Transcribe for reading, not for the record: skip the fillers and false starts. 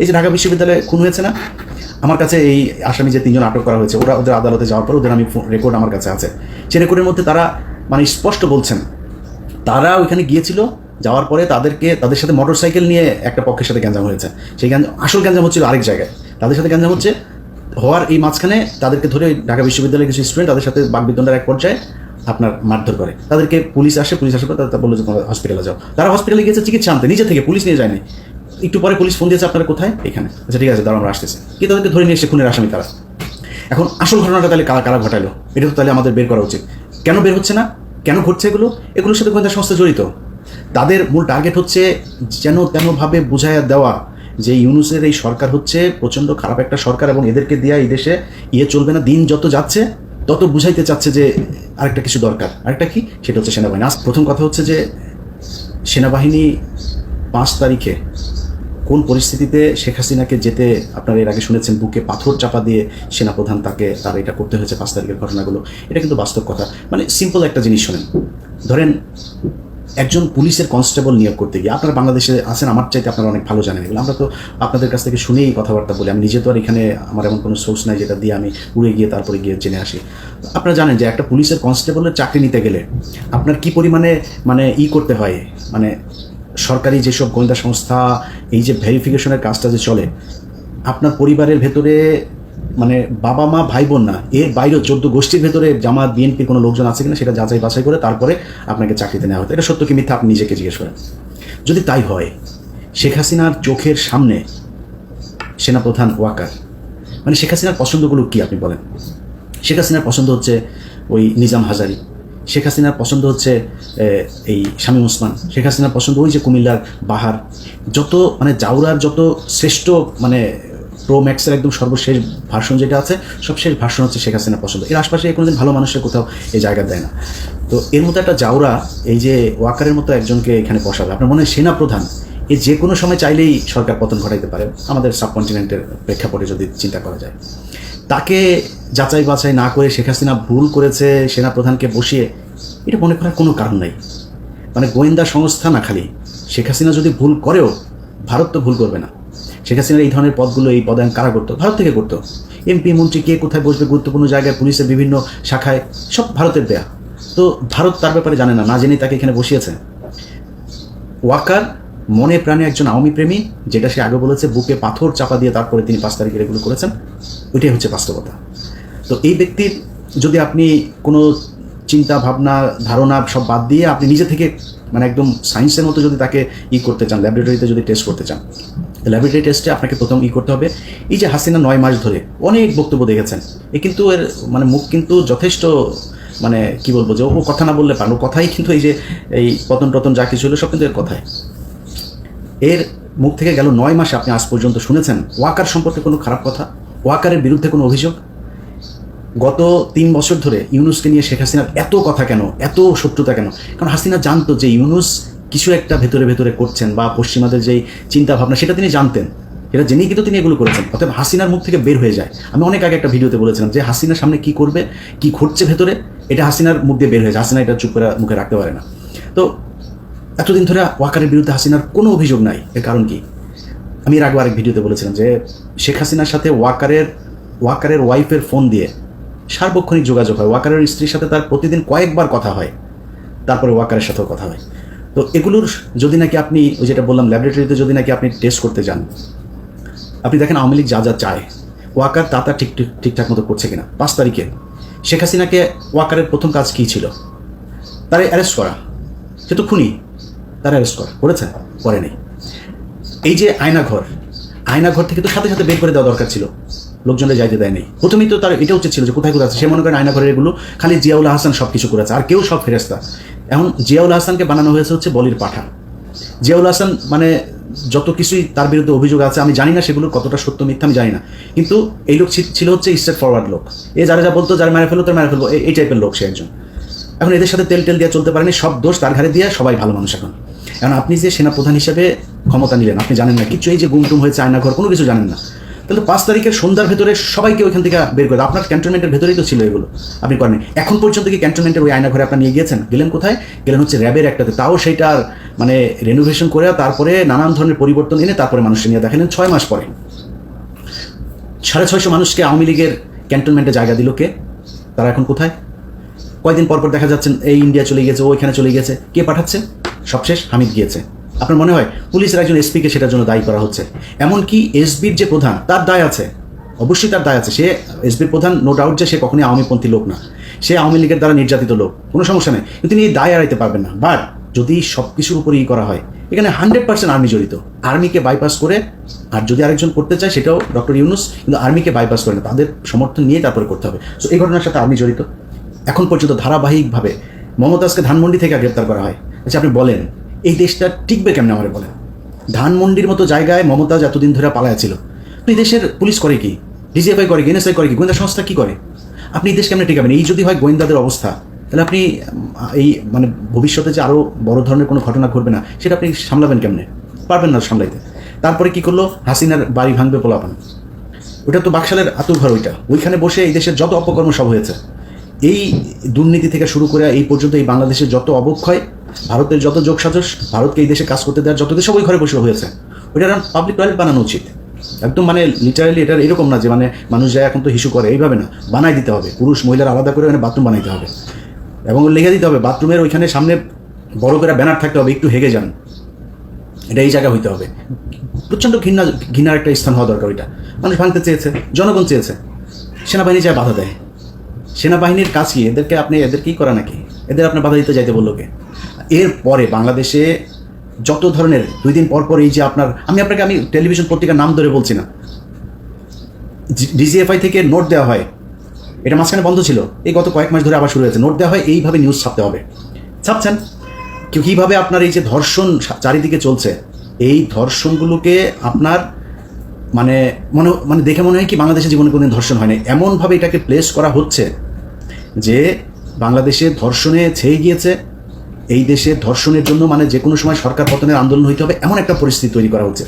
এই যে ঢাকা বিশ্ববিদ্যালয়ে খুন হয়েছে না, আমার কাছে এই আসামি যে 3 জন আটক করা হয়েছে, ওরা ওদের আদালতে যাওয়ার পর ওদের আমি রেকর্ড আমার কাছে আছে। সেই রেকর্ডের মধ্যে তারা মানে স্পষ্ট বলছেন তারা ওইখানে গিয়েছিল, যাওয়ার পরে তাদের সাথে মোটরসাইকেল নিয়ে একটা পক্ষের সাথে গ্যাঞ্জাম হয়েছে। সেই আসল গ্যাঞ্জাম হচ্ছিল আরেক জায়গায়, তাদের সাথে গ্যাঞ্জাম হচ্ছে হওয়ার এই মাঝখানে তাদেরকে ধরে ঢাকা বিশ্ববিদ্যালয়ের কিছু স্টুডেন্ট তাদের সাথে বাকবিতণ্ডার এক পর্যায়ে আপনার মারধর করে। তাদেরকে পুলিশ আসার পর তারা বললো যে তোমরা হসপিটালে যাও। তারা হসপিটালে গিয়েছে চিকিৎসা আনতে, নিজে থেকে, পুলিশ নিয়ে যায়নি। একটু পরে পুলিশ ফোন দিয়েছে আপনারা কোথায়, এখানে। আচ্ছা ঠিক আছে, দাঁড়া আমরা আসতেছি, কি তাদেরকে ধরে নিয়ে এসে খুনের আসামি তারা। এখন আসল ঘটনাটা তাহলে কারা ঘটালো, এটা তো তাহলে আমাদের বের করা উচিত। কেন বের হচ্ছে না, কেন ঘটছে এগুলোর সাথে গোয়েন্দা সংস্থা জড়িত। তাদের মূল টার্গেট হচ্ছে যেন তেনভাবে বুঝাইয়া দেওয়া যে ইউনূসের এই সরকার হচ্ছে প্রচণ্ড খারাপ একটা সরকার এবং এদেরকে দিয়ে এই দেশে চলবে না। দিন যত যাচ্ছে তত বুঝাইতে চাচ্ছে যে আরেকটা কিছু দরকার। আরেকটা কি, সেটা হচ্ছে সেনাবাহিনী। আজ প্রথম কথা হচ্ছে যে সেনাবাহিনী 5 তারিখে কোন পরিস্থিতিতে শেখ হাসিনাকে যেতে, আপনারা এর আগে শুনেছেন বুকে পাথর চাপা দিয়ে সেনাপ্রধান তার এটা করতে হয়েছে 5 তারিখের ঘটনাগুলো, এটা কিন্তু বাস্তব কথা। মানে সিম্পল একটা জিনিস শোনেন, ধরেন একজন পুলিশের কনস্টেবল নিয়োগ করতে গিয়ে, আপনারা বাংলাদেশে আছেন, আমার চাইতে আপনারা অনেক ভালো জানেন এগুলো, আমরা তো আপনাদের কাছ থেকে শুনেই কথাবার্তা বলি। আমি নিজে তো আর এখানে আমার এমন কোনো সোর্স নাই যেটা দিয়ে আমি উড়ে গিয়ে তারপরে গিয়ে জেনে আসি। আপনারা জানেন যে একটা পুলিশের কনস্টেবলের চাকরি নিতে গেলে আপনার কি পরিমাণে মানে করতে হয়, মানে সরকারি যেসব গোয়েন্দা সংস্থা এই যে ভেরিফিকেশনের কাজটা যে চলে, আপনার পরিবারের ভেতরে মানে বাবা মা ভাই বোন না, এর বাইরেও 14 গোষ্ঠীর ভেতরে জামাত বিএনপির কোনো লোকজন আছে কিনা সেটা যাচাই বাছাই করে তারপরে আপনাকে চাকরিতে নেওয়া হতো। এটা সত্য কি মিথ্যা আপনি নিজেকে জিজ্ঞেস করেন। যদি তাই হয়, শেখ হাসিনার চোখের সামনে সেনাপ্রধান ওয়াকার, মানে শেখ হাসিনার পছন্দগুলো কি আপনি বলেন? শেখ হাসিনার পছন্দ হচ্ছে ওই নিজাম হাজারি, শেখ হাসিনার পছন্দ হচ্ছে এই শামীম ওসমান, শেখ হাসিনার পছন্দ ওই যে কুমিল্লার বাহার, যত মানে জাউরার যত শ্রেষ্ঠ মানে প্রো ম্যাক্সের একদম সর্বশেষ ভার্সন যেটা আছে, সবশেষ ভার্সন হচ্ছে শেখ হাসিনার পছন্দ। এর আশপাশে কোনোদিন ভালো মানুষের কোথাও এই জায়গা দেয় না। তো এর মতো একটা জাউরা এই যে ওয়াকারের মতো একজনকে এখানে বসাবে, আপনার মনে হয় সেনাপ্রধান এই যে কোনো সময় চাইলেই সরকার পতন ঘটাইতে পারে আমাদের সাবকন্টিনেন্টের প্রেক্ষাপটে যদি চিন্তা করা যায়। তাকে যাচাই বাছাই না করে শেখ হাসিনা ভুল করেছে সেনাপ্রধানকে বসিয়ে, এটা মনে করার কোনো কারণ নাই। মানে গোয়েন্দা সংস্থা না, খালি শেখ হাসিনা যদি ভুল করেও ভারত তো ভুল করবে না। শেখ হাসিনার এই ধরনের পদগুলো, এই পদায়ন কারা করতো? ভারত থেকে করতো। এমপি মন্ত্রী কে কোথায় বসবে গুরুত্বপূর্ণ জায়গায়, পুলিশের বিভিন্ন শাখায়, সব ভারতের দেয়া। তো ভারত তার ব্যাপারে জানে না, না জেনেই তাকে এখানে বসিয়েছে। ওয়াকার মনে প্রাণে একজন আওয়ামী প্রেমী, যেটা সে আগে বলেছে, বুকে পাথর চাপা দিয়ে তারপরে তিনি 5 তারিখে এগুলো করেছেন, ওইটাই হচ্ছে বাস্তবতা। তো এই ব্যক্তির যদি আপনি কোনো চিন্তা ভাবনা ধারণা সব বাদ দিয়ে আপনি নিজে থেকে মানে একদম সায়েন্সের মতো যদি তাকে করতে চান, ল্যাবরেটরিতে যদি টেস্ট করতে চান, ল্যাবরেটরি টেস্টে আপনাকে প্রথম করতে হবে। এই যে হাসিনা 9 মাস ধরে অনেক বক্তব্য দেখেছেন, কিন্তু এর মানে মুখ কিন্তু যথেষ্ট মানে কি বলবো, যে ও কথা না বললে পারো, কথাই কিন্তু এই যে এই পতন যা কিছু হলো সব কিন্তু এর কথায়। এর মুখ থেকে গেল 9 মাসে আপনি আজ পর্যন্ত শুনেছেন ওয়াকার সম্পর্কে কোনো খারাপ কথা, ওয়াকারের বিরুদ্ধে কোনো অভিযোগ? গত 3 বছর ধরে ইউনূসকে নিয়ে শেখ হাসিনার এত কথা কেন, এত শত্রুতা কেন? কারণ হাসিনা জানতো যে ইউনূস কিছু একটা ভেতরে করছেন, বা পশ্চিমাদের যেই চিন্তা ভাবনা সেটা তিনি জানতেন, এটা জেনেই কিন্তু তিনি এগুলো করেছেন। অতএব হাসিনার মুখ থেকে বের হয়ে যায়। আমি অনেক আগে একটা ভিডিওতে বলেছিলাম যে হাসিনার সামনে কি করবে, কি ঘটছে ভেতরে, এটা হাসিনার মুখ দিয়ে বের হয়ে যায়। হাসিনা এটা চুপ করে মুখে রাখতে পারে না। তো এতদিন ধরে ওয়াকারের বিরুদ্ধে হাসিনার কোনো অভিযোগ নাই। এর কারণ কি? আমি এর আগে আরেক ভিডিওতে বলেছিলাম যে শেখ হাসিনার সাথে ওয়াকারের ওয়াইফের ফোন দিয়ে সার্বক্ষণিক যোগাযোগ হয়। ওয়াকারের স্ত্রীর সাথে তার প্রতিদিন কয়েকবার কথা হয়, তারপরে ওয়াকারের সাথেও কথা হয়। তো এগুলোর যদি নাকি আপনি ওই যেটা বললাম ল্যাবরেটরিতে যদি নাকি আপনি টেস্ট করতে যান, আপনি দেখেন আওয়ামী লীগ যা চায় ওয়াকার তা ঠিকঠাক মতো করছে কিনা। 5 তারিখে শেখ হাসিনাকে ওয়াকারের প্রথম কাজ কী ছিল? তারে অ্যারেস্ট করা। সে তো খুনি, তারা অ্যারেস্ট করেছে? করে নেই। এই যে আয়নাঘর থেকে তো সাথে সাথে বের করে দেওয়া দরকার ছিল, লোকজনে যাইতে দেয় নেই। প্রথমেই তো তার এটা উচিত ছিল যে কোথায় আছে। সে মনে করেন আয়নাঘরের এগুলো খালি জিয়াউল হাসান সব কিছু করেছে, আর কেউ সব ফেরেস্তা। এখন জিয়াউল হাসানকে বানানো হয়েছে হচ্ছে বলির পাঠা। জিয়াউল হাসান মানে যত কিছুই তার বিরুদ্ধে অভিযোগ আছে, আমি জানি না সেগুলোর কতটা সত্য মিথ্যা আমি জানি না, কিন্তু এই লোক ছিল হচ্ছে স্ট্রেট ফরওয়ার্ড লোক। যারা যা বলতো, যারা মেরে ফেলো তার মেরে ফেলবো, এই টাইপের লোক সে একজন। এখন এদের সাথে তেল দিয়ে চলতে পারেনি, সব দোষ তার ঘাড়ে দিয়ে সবাই ভালো মানুষ। এখন আপনি যে সেনাপ্রধান হিসেবে ক্ষমতা নিলেন, আপনি জানেন না কিছু, এই যে গুমটুম হয়েছে আয়নাঘর, কোনো কিছু জানেন না। তাহলে 5 তারিখের সন্ধ্যার ভেতরে সবাইকে ওইখান থেকে বের করে, আপনার ক্যান্টনমেন্টের ভেতরেই তো ছিল এগুলো, আপনি করেন। এখন পর্যন্ত কি ক্যান্টনমেন্টের ওই আয়নাঘরে আপনার নিয়ে গেলেন কোথায়? গেলেন হচ্ছে র্যাবের একটাতে, তাও সেইটার মানে রেনোভেশন করে তারপরে নানান ধরনের পরিবর্তন এনে তারপরে মানুষকে নিয়ে দেখালেন 6 মাস পরে 650 মানুষকে আওয়ামী লীগের ক্যান্টনমেন্টে জায়গা দিল কে? তারা এখন কোথায়? কয়েকদিন পর দেখা যাচ্ছেন এই ইন্ডিয়া চলে গেছে, ওইখানে চলে গেছে। কে পাঠাচ্ছে? সবশেষ হামিদ গিয়েছে। আপনার মনে হয় পুলিশের একজন এসপিকে সেটার জন্য দায়ী করা হচ্ছে? এমনকি এসবির যে প্রধান, তার দায় আছে, অবশ্যই তার দায় আছে। সে এসবির প্রধান, নো ডাউট যে সে কখনই আওয়ামীপন্থী লোক না, সে আওয়ামী লীগের দ্বারা নির্যাতিত লোক, কোনো সমস্যা নেই, কিন্তু তিনি এই দায় এড়াইতে পারবেন না। বাট যদি সব কিছুর উপরেই করা হয়, এখানে 100% আর্মি জড়িত। আর্মিকে বাইপাস করে, আর যদি আরেকজন করতে চায় সেটাও ডক্টর ইউনূস, কিন্তু আর্মিকে বাইপাস করে না, তাদের সমর্থন নিয়ে তারপরে করতে হবে। সো এই ঘটনার সাথে আর্মি জড়িত। এখন পর্যন্ত ধারাবাহিকভাবে মমতাজকে ধানমন্ডি থেকে গ্রেপ্তার করা হয়। আচ্ছা, আপনি বলেন এই দেশটা টিকবে কেমনে? আমারে বলেন। ধানমন্ডির মতো জায়গায় মমতাজ এতদিন ধরে পালায়া ছিল। এই দেশের পুলিশ করে কি? ডিজিএফআই করে কি? এনএসআই করে কি? গোয়েন্দা সংস্থা কি করে? আপনি এই দেশ কেমনে টিকাবেন? এই যদি হয় গোয়েন্দাদের অবস্থা, তাহলে আপনি এই মানে ভবিষ্যতে যে আরও বড় ধরনের কোনো ঘটনা ঘটবে না, সেটা আপনি সামলাবেন কেমনে? পারবেন না সামলাইতে। তারপরে কি করলো? হাসিনার বাড়ি ভাঙবে পোলাপান। ওটা তো বাকশালের আতুরঘর। ওইখানে বসে এই দেশের যত অপকর্ম সব হয়েছে, এই দুর্নীতি থেকে শুরু করে এই পর্যন্ত এই বাংলাদেশের যত অবক্ষয়, ভারতের যত যোগসাজশ, ভারতকে এই দেশে কাজ করতে দেওয়ার যত দেশ, ওই ঘরে বসে হয়েছে। ওইটার পাবলিক টয়লেট বানানো উচিত। একদম মানে লিটারালি এটা এরকম না যে মানে মানুষ যায় এখন তো হিসু করে, এইভাবে না, বানাই দিতে হবে। পুরুষ মহিলার আলাদা করে ওখানে বাথরুম বানাইতে হবে এবং লিখে দিতে হবে বাথরুমের ওইখানে সামনে বড় করে ব্যানার থাকতে হবে, একটু হেগে যান, এটা এই জায়গা হইতে হবে। প্রচণ্ড ঘৃণার একটা স্থান হওয়া দরকার। ওইটা মানুষ ভাঙতে চেয়েছে, জনগণ চেয়েছে, সেনাবাহিনী যায় বাধা দেয়। সেনাবাহিনীর কাজ কি? এদেরকেই করা নাকি? এদের আপনার বাধা দিতে যাইতে বললো কে? এরপরে বাংলাদেশে যত ধরনের 2 দিন পর এই যে আমি টেলিভিশন পত্রিকার নাম ধরে বলছি না, ডিজিএফআই থেকে নোট দেওয়া হয়, এটা মাঝখানে বন্ধ ছিল, এই গত কয়েক মাস ধরে আবার শুরু হয়েছে। নোট দেওয়া হয়, এইভাবে নিউজ ছাপতে হবে। ছাপছেন কীভাবে? আপনার এই যে ধর্ষণ চারিদিকে চলছে, এই ধর্ষণগুলোকে আপনার মানে দেখে মনে হয় কি বাংলাদেশে জীবনে কোনোদিন ধর্ষণ হয় না, এমনভাবে এটাকে প্লেস করা হচ্ছে যে বাংলাদেশে ধর্ষণে ছেয়ে গিয়েছে। এই দেশে ধর্ষণের জন্য মানে যে কোনো সময় সরকার পতনের আন্দোলন হইতে হবে, এমন একটা পরিস্থিতি তৈরি করা হচ্ছে।